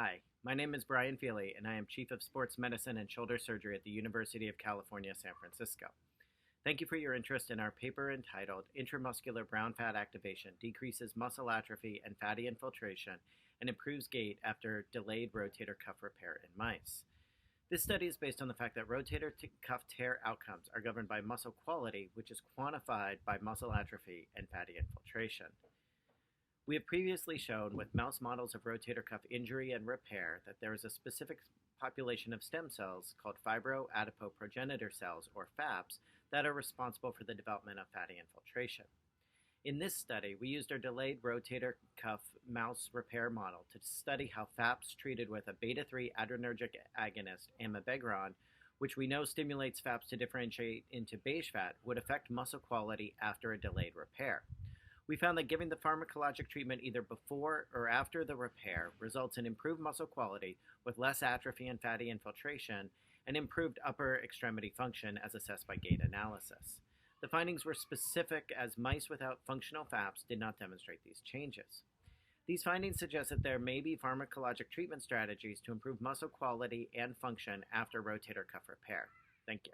Hi, my name is Brian Feeley, and I am Chief of Sports Medicine and Shoulder Surgery at the University of California, San Francisco. Thank you for your interest in our paper entitled Intramuscular Brown Fat Activation Decreases Muscle Atrophy and Fatty Infiltration and Improves Gait After Delayed Rotator Cuff Repair in Mice. This study is based on the fact that rotator cuff tear outcomes are governed by muscle quality, which is quantified by muscle atrophy and fatty infiltration. We have previously shown with mouse models of rotator cuff injury and repair that there is a specific population of stem cells called fibroadipoprogenitor cells, or FAPs, that are responsible for the development of fatty infiltration. In this study, we used our delayed rotator cuff mouse repair model to study how FAPs treated with a beta-3 adrenergic agonist, amibegron, which we know stimulates FAPs to differentiate into beige fat, would affect muscle quality after a delayed repair. We found that giving the pharmacologic treatment either before or after the repair results in improved muscle quality with less atrophy and fatty infiltration and improved upper extremity function as assessed by Gait analysis. The findings were specific as mice without functional FAPs did not demonstrate these changes. These findings suggest that there may be pharmacologic treatment strategies to improve muscle quality and function after rotator cuff repair. Thank you.